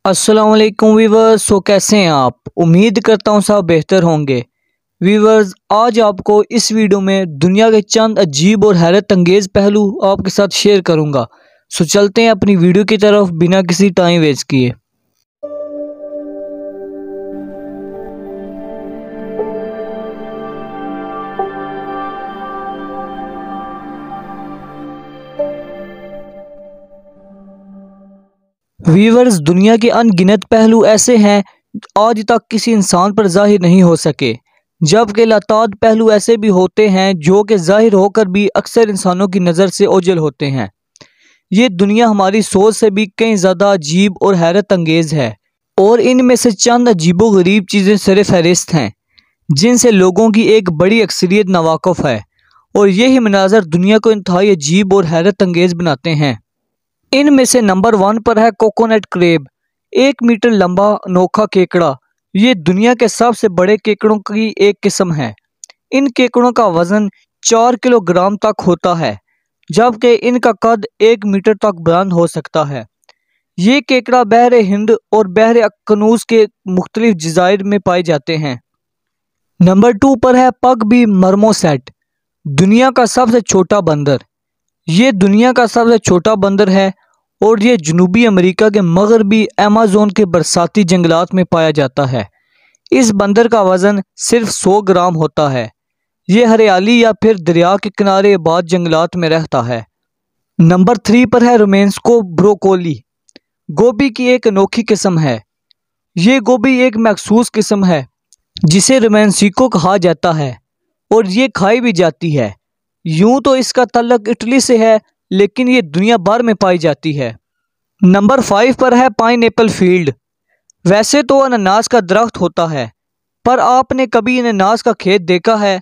अस्सलाम वालेकुम वीवर्स। कैसे हैं आप? उम्मीद करता हूँ सब बेहतर होंगे। वीवर्स, आज आपको इस वीडियो में दुनिया के चंद अजीब और हैरत अंगेज़ पहलू आपके साथ शेयर करूँगा। चलते हैं अपनी वीडियो की तरफ बिना किसी टाइम वेस्ट किए। वीवर्स, दुनिया के अनगिनत पहलू ऐसे हैं आज तक किसी इंसान पर जाहिर नहीं हो सके, जबकि लाताद पहलू ऐसे भी होते हैं जो कि जाहिर होकर भी अक्सर इंसानों की नज़र से ओझल होते हैं। ये दुनिया हमारी सोच से भी कहीं ज़्यादा अजीब और हैरत अंगेज़ है, और इनमें से चंद अजीबो गरीब चीज़ें सर फहरिस्त हैं जिनसे लोगों की एक बड़ी अक्सरियत नावाकिफ़ है, और यही मनाज़र दुनिया को इंतहाई अजीब और हैरत अंगेज़ बनाते हैं। इनमें से नंबर 1 पर है कोकोनट क्रेब, 1 मीटर लंबा अनोखा केकड़ा। ये दुनिया के सबसे बड़े केकड़ों की एक किस्म है। इन केकड़ों का वजन 4 किलोग्राम तक होता है, जबकि इनका कद 1 मीटर तक बुलंद हो सकता है। ये केकड़ा बहरे हिंद और बहरे अक्नूस के मुख्तलिफ जज़ायर में पाए जाते हैं। नंबर 2 पर है पगबी मरमोसेट, दुनिया का सबसे छोटा बंदर। ये दुनिया का सबसे छोटा बंदर है और ये जनूबी अमेरिका के मगरबी अमेज़न के बरसाती जंगलात में पाया जाता है। इस बंदर का वज़न सिर्फ 100 ग्राम होता है। ये हरियाली या फिर दरिया के किनारे आबाद जंगलात में रहता है। नंबर 3 पर है रोमेंस्को ब्रोकोली, गोभी की एक अनोखी किस्म है। ये गोभी एक मखसूस किस्म है जिसे रोमेंसिको कहा जाता है, और ये खाई भी जाती है। यूं तो इसका तल्लक इटली से है, लेकिन ये दुनिया भर में पाई जाती है। नंबर 5 पर है पाइनएप्पल फील्ड। वैसे तो अनानास का दरख्त होता है, पर आपने कभी अनानास का खेत देखा है?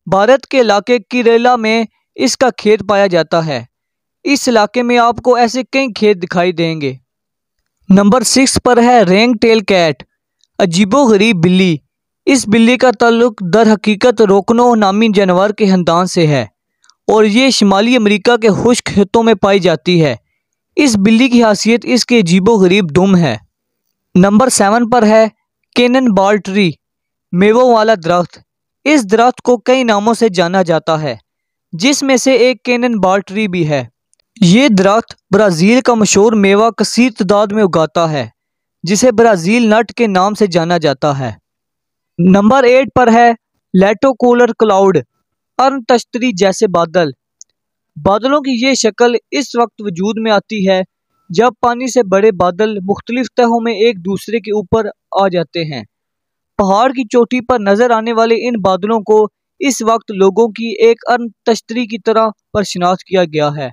भारत के इलाके केरला में इसका खेत पाया जाता है। इस इलाके में आपको ऐसे कई खेत दिखाई देंगे। नंबर 6 पर है रेंग टेल कैट, अजीबो गरीब बिल्ली। इस बिल्ली का ताल्लुक दर हकीकत रोकनो नामी जानवर के खानदान से है, और ये शुमाली अमेरिका के खुश्क खेतों में पाई जाती है। इस बिल्ली की खासियत इसके अजीबो गरीब दुम है। नंबर 7 पर है कैनन बॉल ट्री, मेवों वाला दरख्त। इस दरख्त को कई नामों से जाना जाता है, जिसमें से एक कैनन बॉल ट्री भी है। ये दरख्त ब्राज़ील का मशहूर मेवा कसीर तादाद में उगाता है, जिसे ब्राज़ील नट के नाम से जाना जाता है। नंबर 8 पर है लेटोकूलर क्लाउड, अर्नतश्तरी जैसे बादल। बादलों की ये शक्ल इस वक्त वजूद में आती है जब पानी से बड़े बादल मुख्तलिफ तहों में एक दूसरे के ऊपर आ जाते हैं। पहाड़ की चोटी पर नजर आने वाले इन बादलों को इस वक्त लोगों की एक अर्नतश्तरी की तरह पर शिनाख्त किया गया है।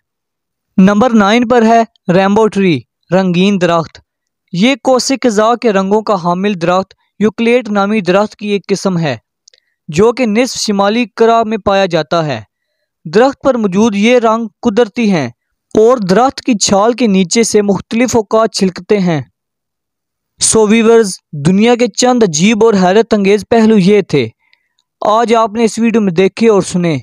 नंबर 9 पर है रेनबो ट्री, रंगीन दरख्त। ये कोसे क़ज़ा के रंगों का हामिल दरख्त यूक्लेट नामी दरख्त की एक किस्म है, जो कि निस्फ शिमाली करा में पाया जाता है। दरख्त पर मौजूद ये रंग कुदरती हैं और दरख्त की छाल के नीचे से मुख्तलिफ औकात छिलकते हैं। सो वीवर्स, दुनिया के चंद अजीब और हैरत अंगेज़ पहलू ये थे आज आपने इस वीडियो में देखे और सुने।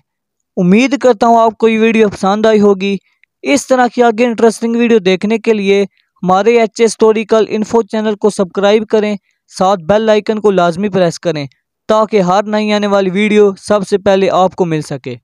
उम्मीद करता हूँ आपको ये वीडियो पसंद आई होगी। इस तरह की आगे इंटरेस्टिंग वीडियो देखने के लिए हमारे एच हिस्टोरिकल इन्फो चैनल को सब्सक्राइब करें, साथ बेल आइकन को लाजमी प्रेस करें ताकि हर नई आने वाली वीडियो सबसे पहले आपको मिल सके।